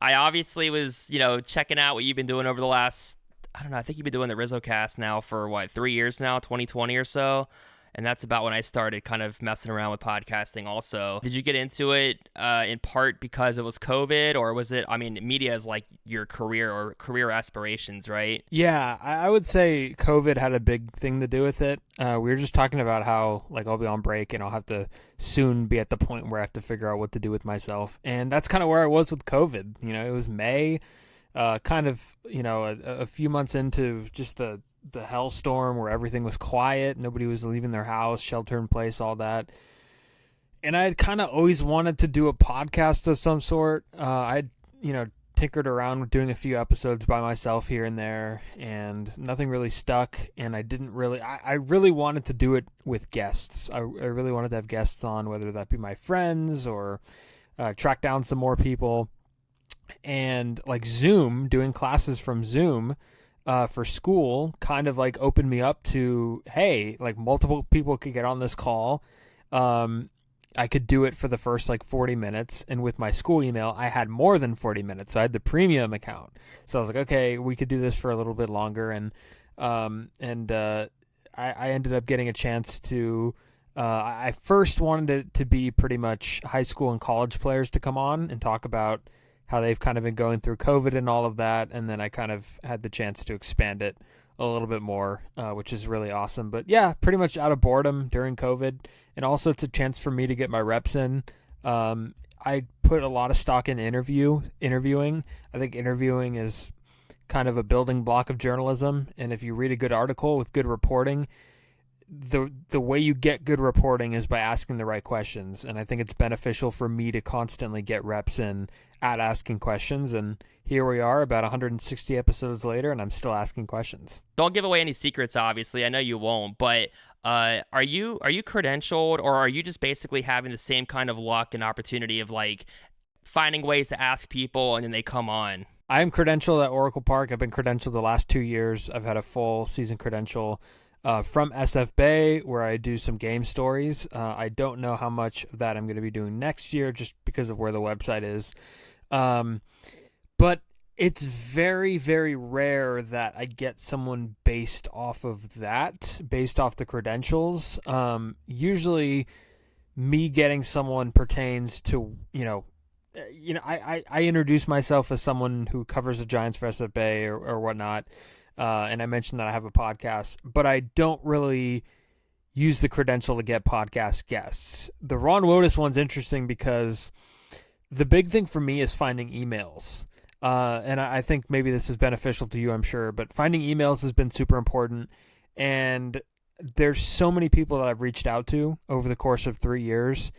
I obviously was, checking out what you've been doing over the last, I don't know, I think you've been doing the RizzoCast now for what, 3 years now, 2020 or so. And that's about when I started kind of messing around with podcasting also. Did you get into it in part because it was COVID, or was it, I mean, media is like your career or career aspirations, right? Yeah, I would say COVID had a big thing to do with it. We were just talking about how, like, I'll be on break and I'll have to soon be at the point where I have to figure out what to do with myself. And that's kind of where I was with COVID. It was May, kind of, a few months into just the hellstorm where everything was quiet, nobody was leaving their house, shelter in place, all that. And I had kind of always wanted to do a podcast of some sort. I'd, tinkered around with doing a few episodes by myself here and there, and nothing really stuck. And I really wanted to do it with guests. I really wanted to have guests on, whether that be my friends or track down some more people. And like Zoom, doing classes from Zoom for school kind of like opened me up to, hey, like multiple people could get on this call. I could do it for the first like 40 minutes. And with my school email, I had more than 40 minutes. So I had the premium account. So I was like, okay, we could do this for a little bit longer. And I ended up getting a chance to, I first wanted it to be pretty much high school and college players to come on and talk about how they've kind of been going through COVID and all of that. And then I kind of had the chance to expand it a little bit more, which is really awesome. But yeah, pretty much out of boredom during COVID. And also it's a chance for me to get my reps in. I put a lot of stock in interviewing. I think interviewing is kind of a building block of journalism. And if you read a good article with good reporting, the way you get good reporting is by asking the right questions. And I think it's beneficial for me to constantly get reps in at asking questions. And here we are about 160 episodes later, and I'm still asking questions. Don't give away any secrets, obviously. I know you won't, but are you credentialed, or are you just basically having the same kind of luck and opportunity of like finding ways to ask people and then they come on? I'm credentialed at Oracle Park. I've been credentialed the last 2 years. I've had a full season credential from SF Bay, where I do some game stories. I don't know how much of that I'm going to be doing next year just because of where the website is. But it's very, very rare that I get someone based off the credentials. Usually me getting someone pertains to, I introduce myself as someone who covers the Giants for SF Bay or whatnot. And I mentioned that I have a podcast, but I don't really use the credential to get podcast guests. The Ron Wotus one's interesting because the big thing for me is finding emails. And I think maybe this is beneficial to you, I'm sure, but finding emails has been super important. And there's so many people that I've reached out to over the course of 3 years.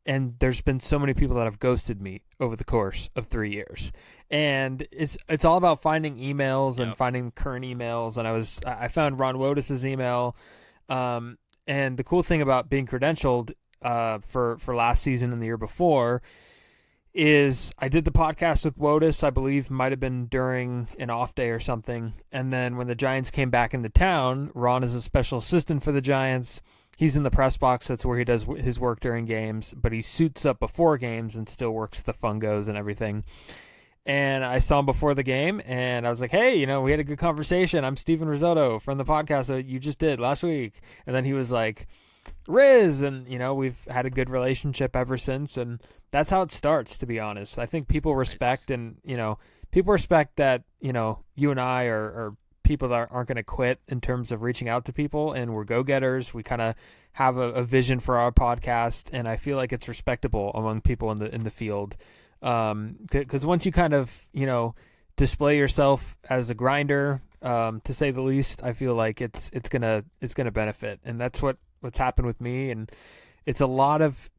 And there's been so many people that have ghosted me over the course of 3 years. And it's all about finding emails and finding current emails. And I found Ron Wotus's email. And the cool thing about being credentialed for last season and the year before is I did the podcast with Wotus, I believe might have been during an off day or something. And then when the Giants came back into town, Ron is a special assistant for the Giants. He's in the press box. That's where he does his work during games, but he suits up before games and still works the fungos and everything. And I saw him before the game, and I was like, hey, we had a good conversation. I'm Steven Rissotto from the podcast that you just did last week. And then he was like, Riz, and, we've had a good relationship ever since. And that's how it starts, to be honest. I think people respect people respect that, you and I are people that aren't going to quit in terms of reaching out to people, and we're go-getters. We kind of have a vision for our podcast, and I feel like it's respectable among people in the field. Because once you kind of, display yourself as a grinder, to say the least, I feel like it's gonna benefit. And that's what's happened with me. And it's a lot of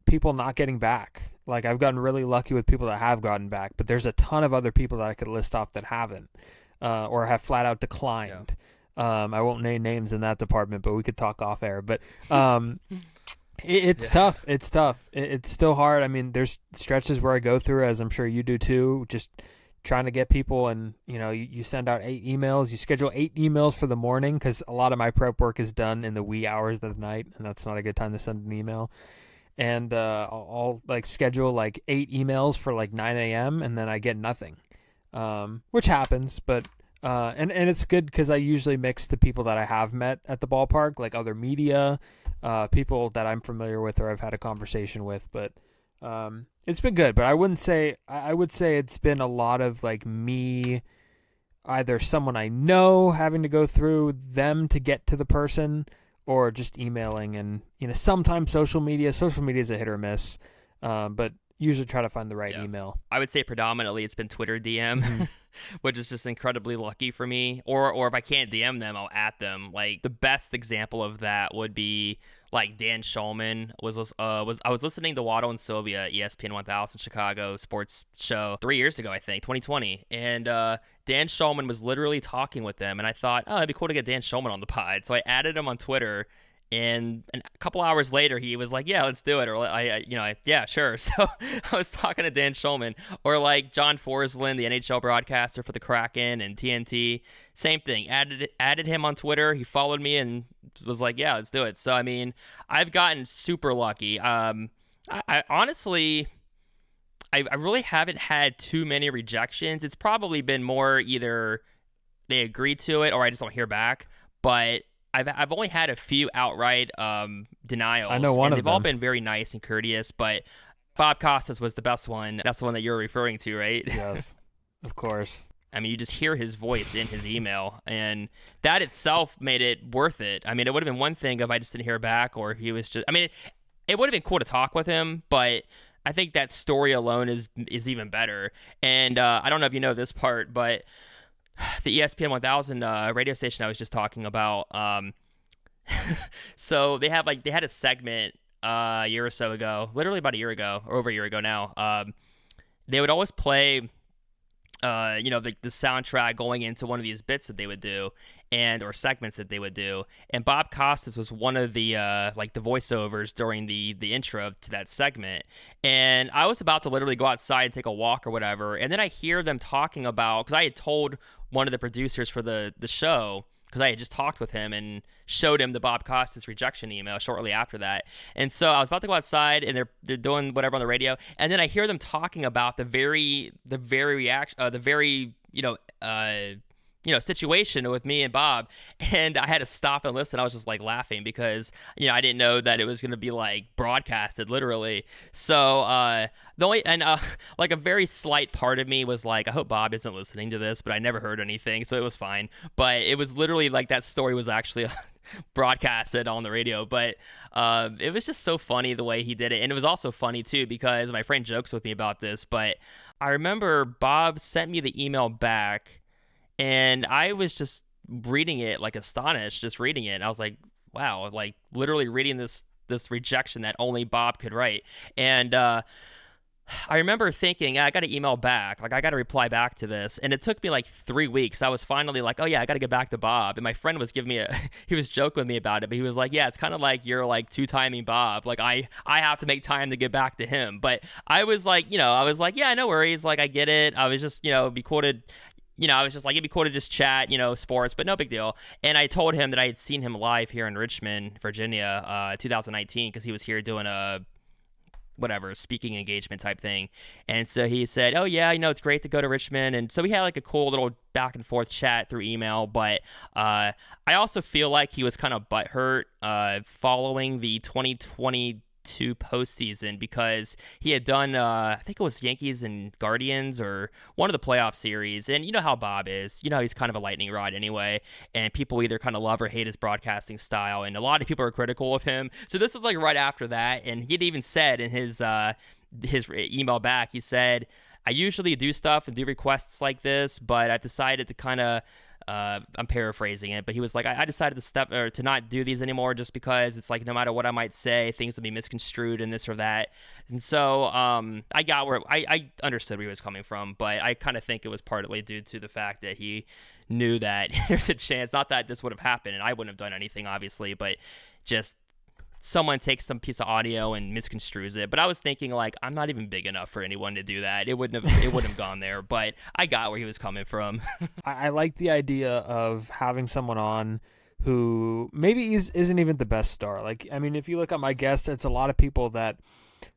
people not getting back. Like, I've gotten really lucky with people that have gotten back, but there's a ton of other people that I could list off that haven't, or have flat out declined. Yeah. I won't name names in that department, but we could talk off air. But it's tough. It's tough. It's still hard. I mean, there's stretches where I go through, as I'm sure you do too, just trying to get people, and you send out 8 emails. You schedule 8 emails for the morning because a lot of my prep work is done in the wee hours of the night, and that's not a good time to send an email. and I'll like schedule like 8 emails for like 9 a.m. and then I get nothing, which happens, but and it's good because I usually mix the people that I have met at the ballpark, like other media, people that I'm familiar with or I've had a conversation with, but it's been good. But I would say it's been a lot of like me, either someone I know having to go through them to get to the person, or just emailing. And sometimes social media is a hit or miss, but usually try to find the right email. I would say predominantly it's been Twitter DM, which is just incredibly lucky for me. Or if I can't DM them, I'll at them. Like the best example of that would be like Dan Schulman I was listening to Waddle and Sylvia, ESPN 1000 Chicago sports show 3 years ago, I think 2020, and Dan Schulman was literally talking with them, and I thought, oh, it'd be cool to get Dan Schulman on the pod, so I added him on Twitter. And a couple hours later, he was like, "Yeah, let's do it." Or yeah, sure. So I was talking to Dan Schulman, or like John Forslund, the NHL broadcaster for the Kraken and TNT. Same thing. Added him on Twitter. He followed me and was like, "Yeah, let's do it." So I mean, I've gotten super lucky. I honestly, I really haven't had too many rejections. It's probably been more either they agree to it or I just don't hear back. But I've only had a few outright denials. I know one of them. They've all been very nice and courteous, but Bob Costas was the best one. That's the one that you're referring to, right? Yes, of course. I mean, you just hear his voice in his email, and that itself made it worth it. I mean, it would have been one thing if I just didn't hear back, or if he was just... I mean, it would have been cool to talk with him, but I think that story alone is even better. And I don't know if you know this part, but the ESPN 1000 radio station I was just talking about, so they had a segment a year or so ago, literally about a year ago, or over a year ago now. They would always play the soundtrack going into one of these bits that they would do, or segments that they would do. And Bob Costas was one of the the voiceovers during the intro to that segment. And I was about to literally go outside and take a walk or whatever, and then I hear them talking about, because I had told one of the producers for the show, because I had just talked with him and showed him the Bob Costas rejection email shortly after that. And so I was about to go outside, and they're doing whatever on the radio, and then I hear them talking about the very situation with me and Bob, and I had to stop and listen. I was just like laughing because I didn't know that it was going to be like broadcasted literally. So like a very slight part of me was like, I hope Bob isn't listening to this, but I never heard anything, so it was fine. But it was literally like that story was actually broadcasted on the radio. But it was just so funny the way he did it, and it was also funny too because my friend jokes with me about this, but I remember Bob sent me the email back, and I was just reading it, like astonished, just reading it. And I was like, wow, like literally reading this rejection that only Bob could write. And I remember thinking, I got to email back. Like, I got to reply back to this. And it took me like 3 weeks. I was finally like, oh yeah, I got to get back to Bob. And my friend was giving me he was joking with me about it, but he was like, yeah, it's kind of like you're like two-timing Bob. Like I have to make time to get back to him. But I was like, yeah, no worries. Like, I get it. I was just, be cool to... I was just like, it'd be cool to just chat, sports, but no big deal. And I told him that I had seen him live here in Richmond, Virginia, 2019, because he was here doing a speaking engagement type thing. And so he said, oh yeah, it's great to go to Richmond. And so we had like a cool little back and forth chat through email. But I also feel like he was kind of butthurt following the 2022 postseason, because he had done I think it was Yankees and Guardians or one of the playoff series, and you know how Bob is, he's kind of a lightning rod anyway, and people either kind of love or hate his broadcasting style, and a lot of people are critical of him. So this was like right after that, and he'd even said in his email back, he said, I usually do stuff and do requests like this, but I've decided to kind of I'm paraphrasing it, but he was like, I decided to not do these anymore, just because it's like no matter what I might say, things will be misconstrued and this or that. And so I got where I understood where he was coming from, but I kind of think it was partly due to the fact that he knew that there's a chance, not that this would have happened and I wouldn't have done anything obviously, but just someone takes some piece of audio and misconstrues it. But I was thinking, like, I'm not even big enough for anyone to do that. It wouldn't have gone there. But I got where he was coming from. I like the idea of having someone on who maybe isn't even the best star. Like, I mean, if you look at my guests, it's a lot of people that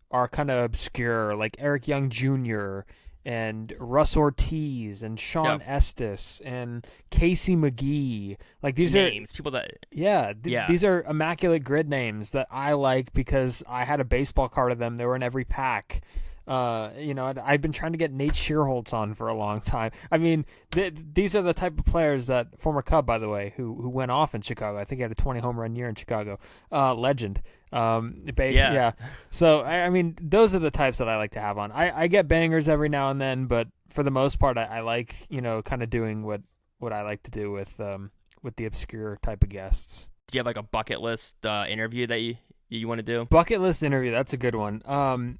are kind of obscure, like Eric Young Jr. and Russ Ortiz and Sean Estes and Casey McGee. Like, these names, are people that these are immaculate grid names that I like because I had a baseball card of them. They were in every pack. I've been trying to get Nate Shearholtz on for a long time. I mean, these are the type of players that, former Cub, by the way, who went off in Chicago. I think he had a 20 home run year in Chicago. Legend. So, I mean, those are the types that I like to have on. I get bangers every now and then, but for the most part, I like, kind of doing what I like to do with the obscure type of guests. Do you have like a bucket list interview that you want to do? Bucket list interview, that's a good one.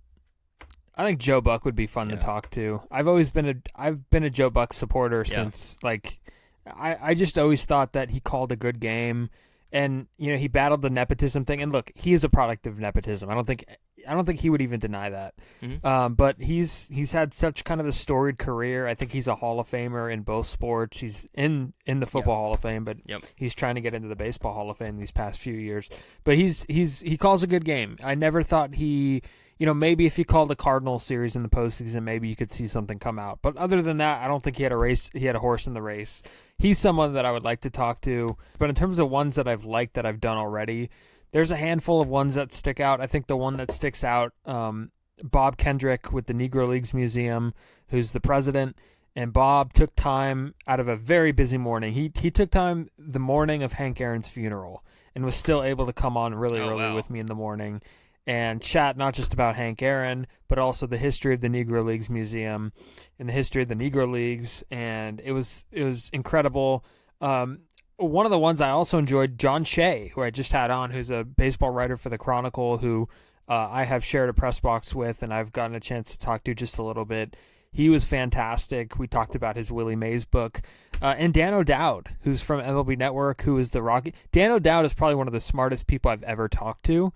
I think Joe Buck would be fun to talk to. I've been a Joe Buck supporter since, like, I just always thought that he called a good game, and he battled the nepotism thing. And look, he is a product of nepotism. I don't think he would even deny that. Mm-hmm. But he's had such kind of a storied career. I think he's a Hall of Famer in both sports. He's in the Football Hall of Fame, but he's trying to get into the Baseball Hall of Fame these past few years. But he calls a good game. I never thought he. Maybe if he called a Cardinal series in the postseason, maybe you could see something come out. But other than that, I don't think he had a horse in the race. He's someone that I would like to talk to. But in terms of ones that I've liked that I've done already, there's a handful of ones that stick out. I think the one that sticks out, Bob Kendrick with the Negro Leagues Museum, who's the president. And Bob took time out of a very busy morning. He took time the morning of Hank Aaron's funeral and was still able to come on really early with me in the morning and chat not just about Hank Aaron, but also the history of the Negro Leagues Museum and the history of the Negro Leagues. And it was incredible. One of the ones I also enjoyed, John Shea, who I just had on, who's a baseball writer for the Chronicle, who I have shared a press box with, and I've gotten a chance to talk to just a little bit. He was fantastic. We talked about his Willie Mays book. And Dan O'Dowd, who's from MLB Network, who is the Rocky. Dan O'Dowd is probably one of the smartest people I've ever talked to.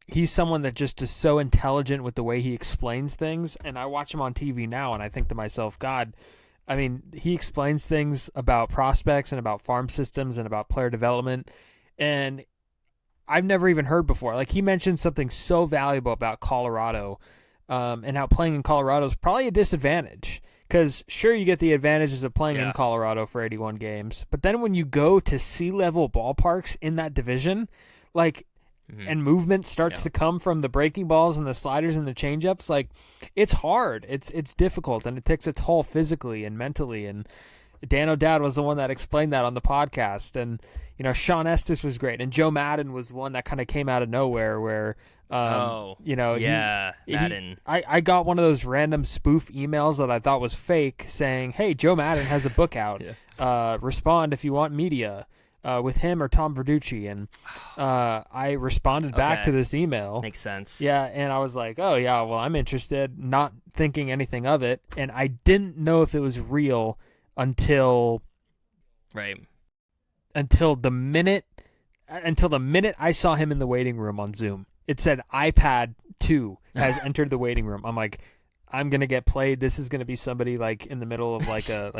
He's someone that just is so intelligent with the way he explains things, and I watch him on TV now, and I think to myself, God, I mean, he explains things about prospects and about farm systems and about player development, and I've never even heard before. Like, he mentioned something so valuable about Colorado, and how playing in Colorado is probably a disadvantage, because sure, you get the advantages of playing in Colorado for 81 games, but then when you go to sea-level ballparks in that division, like, and movement starts to come from the breaking balls and the sliders and the changeups, like, it's hard. It's difficult, and it takes a toll physically and mentally. And Dan O'Dowd was the one that explained that on the podcast. And Sean Estes was great, and Joe Madden was one that kind of came out of nowhere. Where Madden. I got one of those random spoof emails that I thought was fake, saying, "Hey, Joe Madden has a book out. Respond if you want media." With him or Tom Verducci, and I responded back to this email. Makes sense. Yeah, and I was like, oh, yeah, well, I'm interested, not thinking anything of it, and I didn't know if it was real until the minute I saw him in the waiting room on Zoom. It said iPad 2 has entered the waiting room. I'm like, I'm gonna get played. This is gonna be somebody like in the middle of like a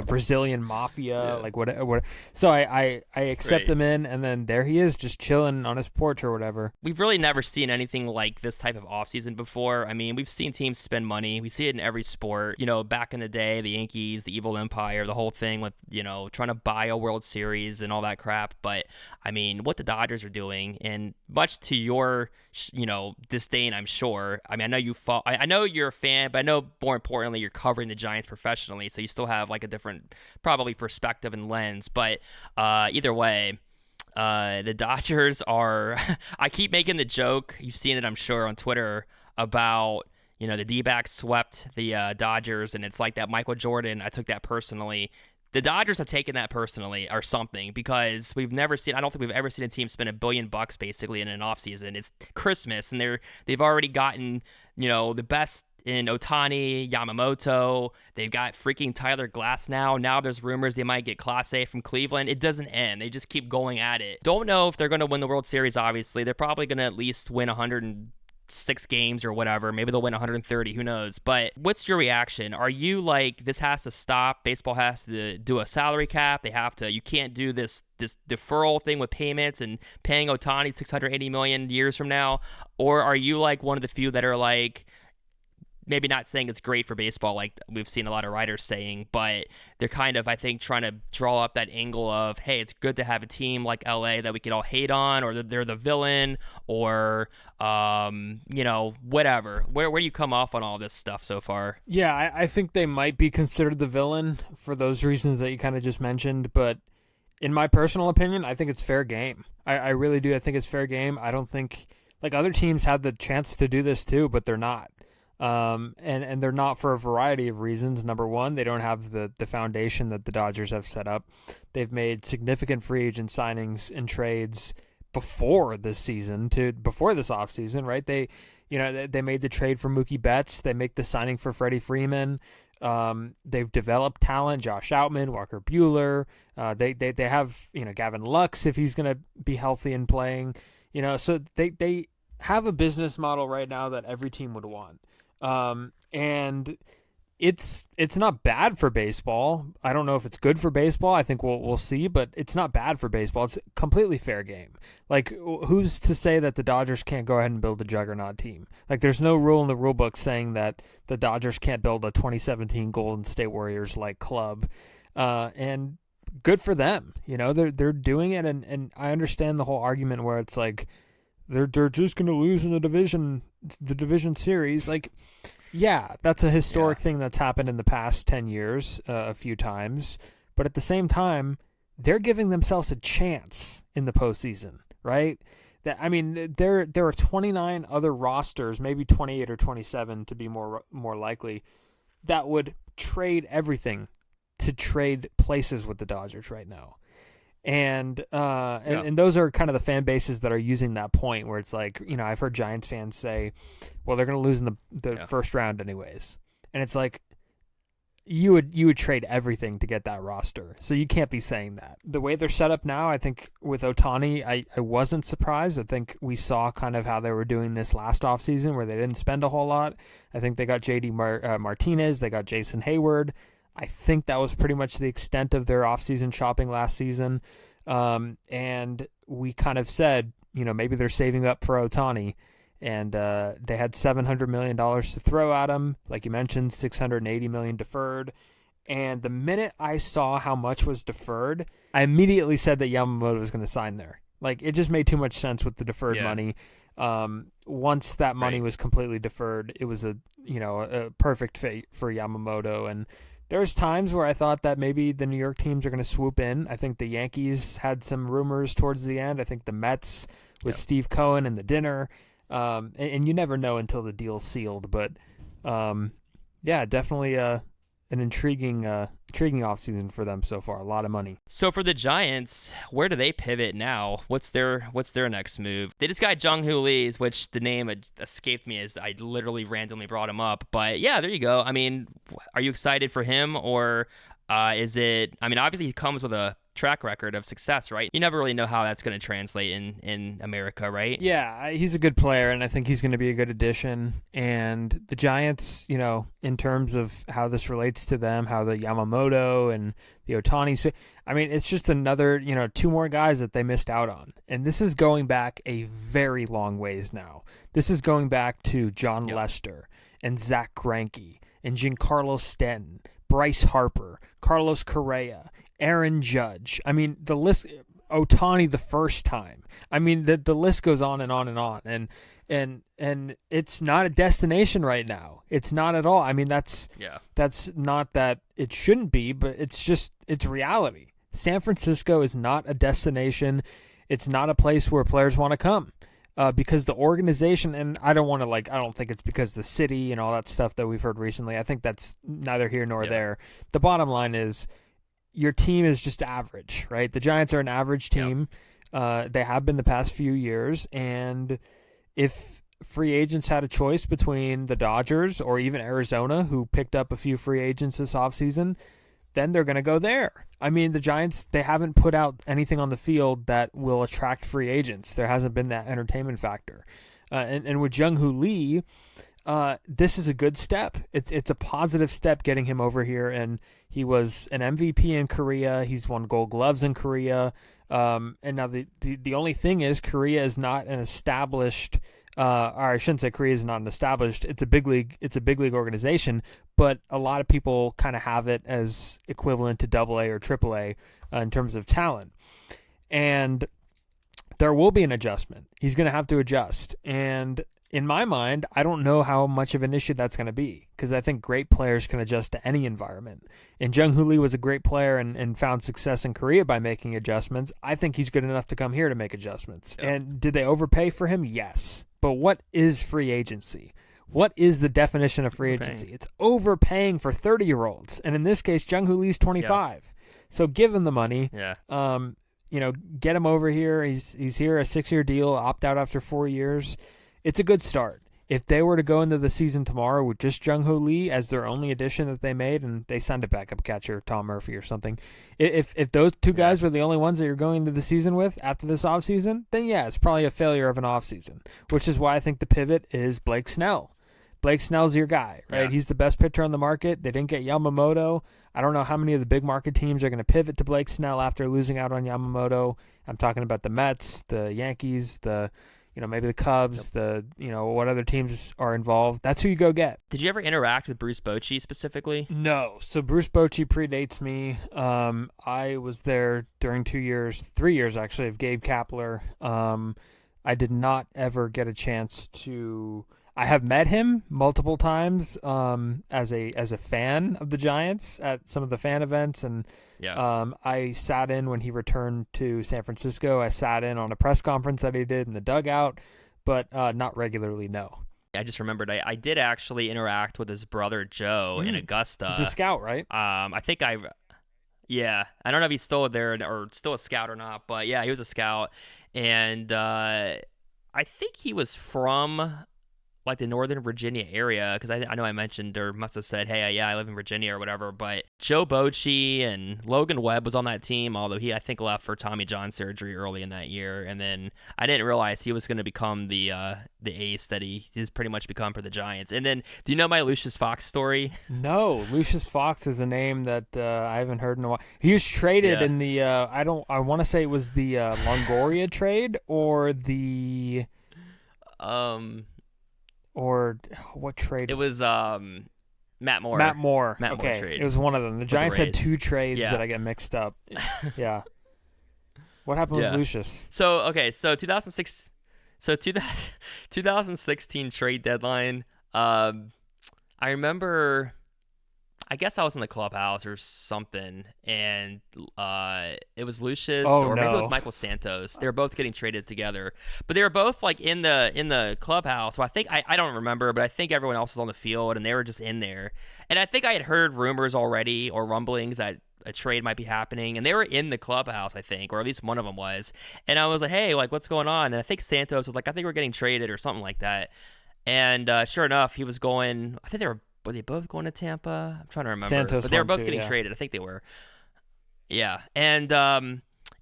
Brazilian mafia, like what. So I accept him in, and then there he is, just chilling on his porch or whatever. We've really never seen anything like this type of offseason before. I mean, we've seen teams spend money. We see it in every sport. Back in the day, the Yankees, the evil empire, the whole thing with trying to buy a World Series and all that crap. But I mean, what the Dodgers are doing, and much to your disdain, I'm sure. I mean, I know you're a fan, but I know more importantly, you're covering the Giants professionally, so you still have like a different probably perspective and lens. But either way, the Dodgers are I keep making the joke, you've seen it I'm sure on Twitter, about the D-backs swept the Dodgers, and it's like that Michael Jordan, I took that personally. The Dodgers have taken that personally or something, because I don't think we've ever seen a team spend $1 billion basically in an offseason. It's Christmas, and they've already gotten the best in Ohtani, Yamamoto. They've got freaking Tyler Glass now. Now there's rumors they might get Clase from Cleveland. It doesn't end. They just keep going at it. Don't know if they're going to win the World Series, obviously. They're probably going to at least win 6 games or whatever. Maybe they'll win 130. Who knows? But what's your reaction? Are you like, this has to stop? Baseball has to do a salary cap. They have to. You can't do this deferral thing with payments and paying Ohtani $680 million years from now. Or are you like one of the few that are like, maybe not saying it's great for baseball like we've seen a lot of writers saying, but they're kind of, I think, trying to draw up that angle of, hey, it's good to have a team like LA that we can all hate on, or they're the villain, or, whatever. Where do you come off on all this stuff so far? Yeah, I think they might be considered the villain for those reasons that you kind of just mentioned, but in my personal opinion, I think it's fair game. I really do. I think it's fair game. I don't think, like, other teams have the chance to do this too, but they're not. And they're not for a variety of reasons. Number one, they don't have the foundation that the Dodgers have set up. They've made significant free agent signings and trades before this offseason, right? They made the trade for Mookie Betts. They make the signing for Freddie Freeman. They've developed talent, Josh Outman, Walker Buehler. They have, Gavin Lux if he's going to be healthy and playing, so they have a business model right now that every team would want. And it's not bad for baseball. I don't know if it's good for baseball. I think we'll see, but it's not bad for baseball. It's completely fair game. Like, who's to say that the Dodgers can't go ahead and build a juggernaut team? Like, there's no rule in the rule book saying that the Dodgers can't build a 2017 Golden State Warriors like club. And good for them. They're doing it, and I understand the whole argument where it's like they're just going to lose in the division series. Like, yeah, that's a historic thing that's happened in the past 10 years a few times. But at the same time, they're giving themselves a chance in the postseason, right? There are 29 other rosters, maybe 28 or 27 to be more likely, that would trade everything to trade places with the Dodgers right now. And those are kind of the fan bases that are using that point where it's like, I've heard Giants fans say, well, they're going to lose in the first round anyways. And it's like, you would trade everything to get that roster. So you can't be saying that. The way they're set up now, I think with Ohtani, I wasn't surprised. I think we saw kind of how they were doing this last offseason where they didn't spend a whole lot. I think they got J.D. Martinez. They got Jason Hayward. I think that was pretty much the extent of their offseason shopping last season. And we kind of said, maybe they're saving up for Ohtani. And they had $700 million to throw at him. Like you mentioned, $680 million deferred. And the minute I saw how much was deferred, I immediately said that Yamamoto was going to sign there. Like, it just made too much sense with the deferred money. Once that money was completely deferred, it was a perfect fit for Yamamoto. And there's times where I thought that maybe the New York teams are going to swoop in. I think the Yankees had some rumors towards the end. I think the Mets with Steve Cohen and the dinner. And you never know until the deal's sealed. But, definitely an intriguing offseason for them so far. A lot of money. So for the Giants, where do they pivot now? What's their next move? They just got Jung-Hoo Lee, which the name escaped me as I literally randomly brought him up. But yeah, there you go. I mean, are you excited for him, or is it? I mean, obviously he comes with a track record of success, right? You never really know how that's going to translate in America, right? Yeah, he's a good player, and I think he's going to be a good addition. And the Giants, in terms of how this relates to them, how the Yamamoto and the Ohtani, I mean, it's just another, 2 more guys that they missed out on. And this is going back a very long ways now. This is going back to John Lester and Zach Greinke and Giancarlo Stanton, Bryce Harper, Carlos Correa, Aaron Judge. I mean, the list, Ohtani the first time. I mean, the list goes on and on and on. And it's not a destination right now. It's not at all. I mean, that's not that it shouldn't be, but it's reality. San Francisco is not a destination. It's not a place where players want to come. Because the organization, and I don't think it's because the city and all that stuff that we've heard recently. I think that's neither here nor there. The bottom line is, your team is just average, right? The Giants are an average team. They have been the past few years. And if free agents had a choice between the Dodgers or even Arizona, who picked up a few free agents this offseason, then they're going to go there. I mean, the Giants, they haven't put out anything on the field that will attract free agents. There hasn't been that entertainment factor. And with Jung-Hoo Lee, this is a good step. It's a positive step getting him over here, and he was an MVP in Korea. He's won Gold Gloves in Korea. And now the only thing is Korea is not an established, or I shouldn't say Korea is not an established. It's a big league. It's a big league organization, but a lot of people kind of have it as equivalent to AA or AAA in terms of talent, and there will be an adjustment. He's going to have to adjust, and in my mind, I don't know how much of an issue that's going to be, because I think great players can adjust to any environment. And Jung-Hoo Lee was a great player and found success in Korea by making adjustments. I think he's good enough to come here to make adjustments. Yep. And did they overpay for him? Yes. But what is free agency? What is the definition of free agency? It's overpaying for 30-year-olds. And in this case, Jung-Hoo Lee's 25. Yep. So give him the money. Yeah. Get him over here. He's here, a 6-year deal, opt out after 4 years. It's a good start. If they were to go into the season tomorrow with just Jung-Hoo Lee as their only addition that they made, and they signed a backup catcher, Tom Murphy or something, if those two guys were the only ones that you're going into the season with after this offseason, then yeah, it's probably a failure of an offseason, which is why I think the pivot is Blake Snell. Blake Snell's your guy, right? Yeah. He's the best pitcher on the market. They didn't get Yamamoto. I don't know how many of the big market teams are going to pivot to Blake Snell after losing out on Yamamoto. I'm talking about the Mets, the Yankees, maybe the Cubs, what other teams are involved. That's who you go get. Did you ever interact with Bruce Bochy specifically? No. So Bruce Bochy predates me. I was there during 3 years actually, of Gabe Kapler. I did not ever get a chance to... I have met him multiple times as a fan of the Giants at some of the fan events, and I sat in when he returned to San Francisco. I sat in on a press conference that he did in the dugout, but not regularly, no. I just remembered I did actually interact with his brother Joe in Augusta. He's a scout, right? I don't know if he's still there or still a scout or not, but yeah, he was a scout, and I think he was from like the Northern Virginia area, because I know I mentioned or must have said, hey, I live in Virginia or whatever, but Joe Bochy and Logan Webb was on that team, although he, I think, left for Tommy John surgery early in that year, and then I didn't realize he was going to become the ace that he has pretty much become for the Giants. And then, do you know my Lucius Fox story? No, Lucius Fox is a name that I haven't heard in a while. He was traded in the, I want to say it was the Longoria trade or the... Or what trade? It was Matt Moore. Matt Moore trade. It was one of them. The Giants had two trades that I got mixed up. Yeah. What happened with Lucius? So 2016 trade deadline. I remember, I guess I was in the clubhouse or something, and it was Lucius maybe it was Michael Santos. They were both getting traded together, but they were both like in the clubhouse. So I think I don't remember, but I think everyone else was on the field, and they were just in there. And I think I had heard rumors already or rumblings that a trade might be happening, and they were in the clubhouse, I think, or at least one of them was. And I was like, hey, like, what's going on? And I think Santos was like, I think we're getting traded or something like that. And sure enough, he was going. I think were they both going to Tampa? I'm trying to remember. Santos, but they were both getting traded. I think they were. Yeah. And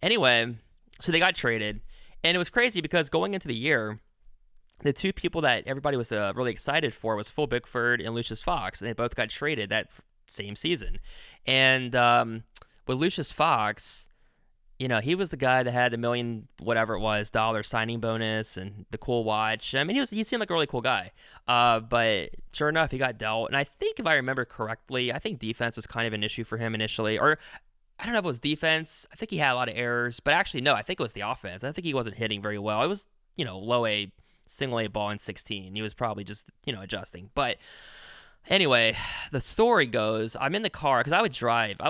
anyway, so they got traded. And it was crazy because going into the year, the two people that everybody was really excited for was Phil Bickford and Lucius Fox. And they both got traded that same season. And with Lucius Fox, he was the guy that had the $1 million, whatever it was, signing bonus and the cool watch. I mean, he seemed like a really cool guy. But sure enough, he got dealt. And I think if I remember correctly, I think defense was kind of an issue for him initially. Or I don't know if it was defense. I think he had a lot of errors. But actually, no, I think it was the offense. I think he wasn't hitting very well. It was, low A, single A ball in 16. He was probably just, adjusting. But anyway, the story goes, I'm in the car because I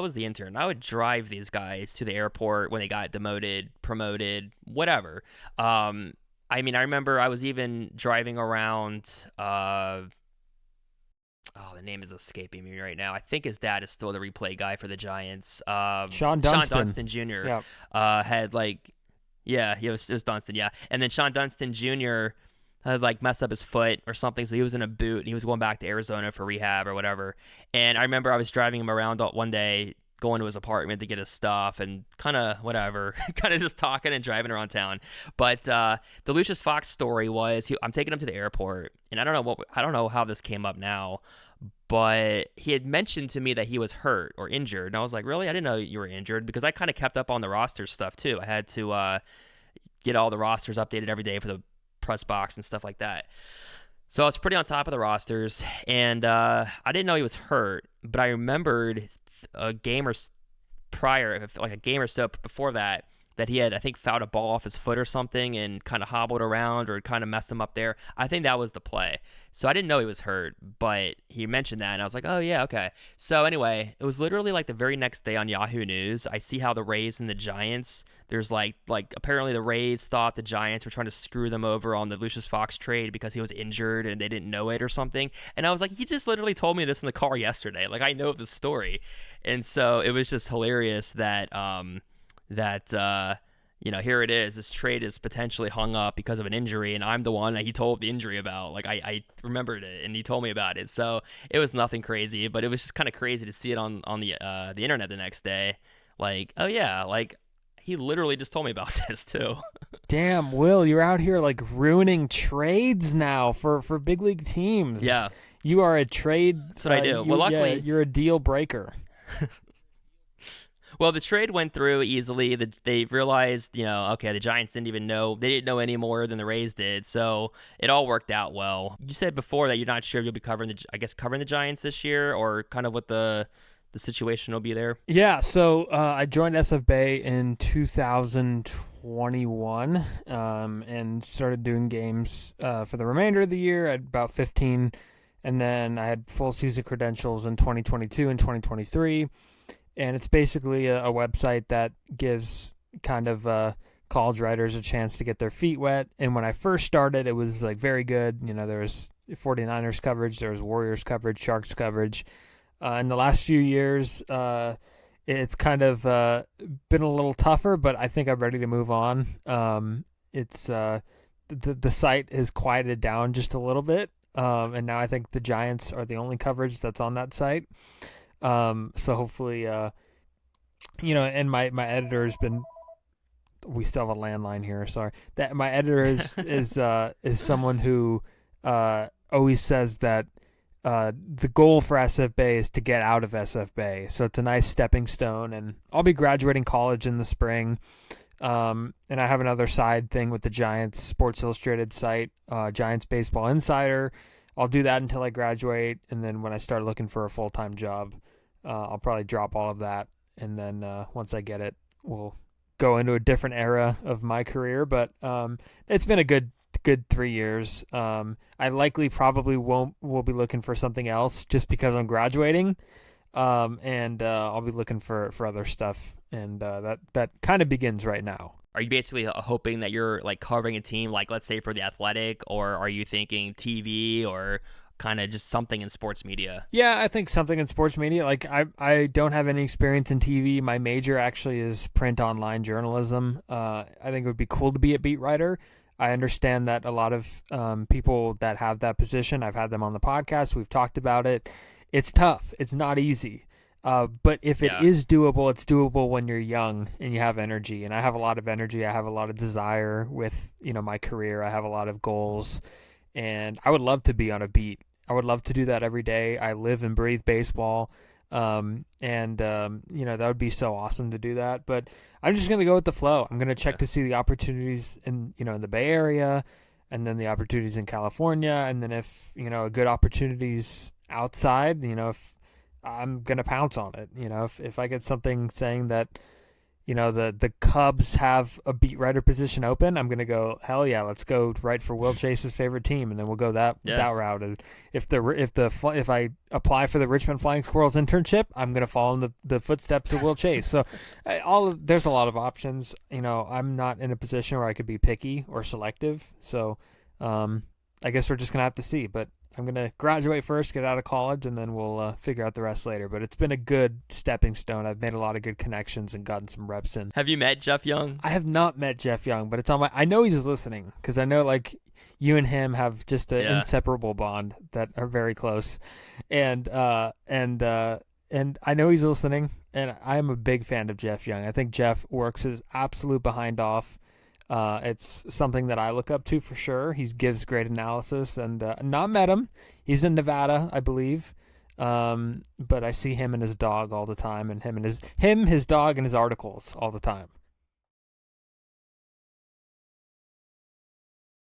was the intern. I would drive these guys to the airport when they got demoted, promoted, whatever. I remember I was even driving around, the name is escaping me right now. I think his dad is still the replay guy for the Giants. Sean Dunston Jr. Yep. Had it was Dunston, yeah. And then Sean Dunston Jr. had messed up his foot or something, so he was in a boot and he was going back to Arizona for rehab or whatever. And I remember I was driving him around one day going to his apartment to get his stuff and kind of whatever, kind of just talking and driving around town. But the Lucius Fox story was I'm taking him to the airport, and I don't know how this came up now, but he had mentioned to me that he was hurt or injured, and I was like, really? I didn't know you were injured, because I kind of kept up on the roster stuff too. I had to get all the rosters updated every day for the press box and stuff like that. So I was pretty on top of the rosters, and I didn't know he was hurt, but I remembered a game or prior, like a game or so before that he had, I think, fouled a ball off his foot or something and kind of hobbled around or kind of messed him up there. I think that was the play. So I didn't know he was hurt, but he mentioned that, and I was like, oh, yeah, okay. So anyway, it was literally like the very next day on Yahoo News. I see how the Rays and the Giants, there's like apparently the Rays thought the Giants were trying to screw them over on the Lucius Fox trade because he was injured and they didn't know it or something. And I was like, he just literally told me this in the car yesterday. Like, I know the story. And so it was just hilarious that here it is. This trade is potentially hung up because of an injury, and I'm the one that he told the injury about. Like, I remembered it, and he told me about it. So it was nothing crazy, but it was just kind of crazy to see it on the internet the next day. Like, oh yeah, like he literally just told me about this too. Damn, Will, you're out here like ruining trades now for big league teams. Yeah, you are a trade. That's what I do. Well, luckily, you're a deal breaker. Well, the trade went through easily. They realized, okay, the Giants didn't know any more than the Rays did, so it all worked out well. You said before that you're not sure if you'll be covering the Giants this year, or kind of what the situation will be there. Yeah, so I joined SF Bay in 2021 and started doing games for the remainder of the year at about 15, and then I had full season credentials in 2022 and 2023. And it's basically a website that gives kind of college writers a chance to get their feet wet. And when I first started, it was like very good. There was 49ers coverage, there was Warriors coverage, Sharks coverage. In the last few years, it's kind of been a little tougher, but I think I'm ready to move on. It's the site has quieted down just a little bit, and now I think the Giants are the only coverage that's on that site. So hopefully, and my editor has been, we still have a landline here. Sorry, that my editor is someone who, always says that, the goal for SF Bay is to get out of SF Bay. So it's a nice stepping stone, and I'll be graduating college in the spring. And I have another side thing with the Giants Sports Illustrated site, Giants Baseball Insider. I'll do that until I graduate, and then when I start looking for a full-time job, I'll probably drop all of that, and then once I get it, we'll go into a different era of my career. But it's been a good 3 years. I likely probably will be looking for something else just because I'm graduating, and I'll be looking for other stuff, and that kind of begins right now. Are you basically hoping that you're like covering a team, like let's say for The Athletic, or are you thinking TV or kind of just something in sports media? Yeah, I think something in sports media. Like I don't have any experience in TV. My major actually is print online journalism. I think it would be cool to be a beat writer. I understand that a lot of people that have that position, I've had them on the podcast. We've talked about it. It's tough. It's not easy. But if it is doable, it's doable when you're young and you have energy. And I have a lot of energy. I have a lot of desire with, my career. I have a lot of goals, and I would love to be on a beat. I would love to do that every day. I live and breathe baseball. That would be so awesome to do that. But I'm just going to go with the flow. I'm going to check to see the opportunities in the Bay Area, and then the opportunities in California. And then if, a good opportunities outside, if I'm going to pounce on it. If I get something saying that, the Cubs have a beat writer position open, I'm going to go, hell yeah, let's go write for Will Chase's favorite team. And then we'll go that route. And if I apply for the Richmond Flying Squirrels internship, I'm going to follow in the footsteps of Will Chase. So there's a lot of options. I'm not in a position where I could be picky or selective. So I guess we're just going to have to see. But I'm going to graduate first, get out of college, and then we'll figure out the rest later. But it's been a good stepping stone. I've made a lot of good connections and gotten some reps in. Have you met Jeff Young? I have not met Jeff Young, but it's on I know he's listening, because I know you and him have just an inseparable bond that are very close. And I know he's listening, and I am a big fan of Jeff Young. I think Jeff works his absolute behind off. It's something that I look up to for sure. He gives great analysis, and not met him. He's in Nevada, I believe. But I see him and his dog all the time, and his dog, and his articles all the time.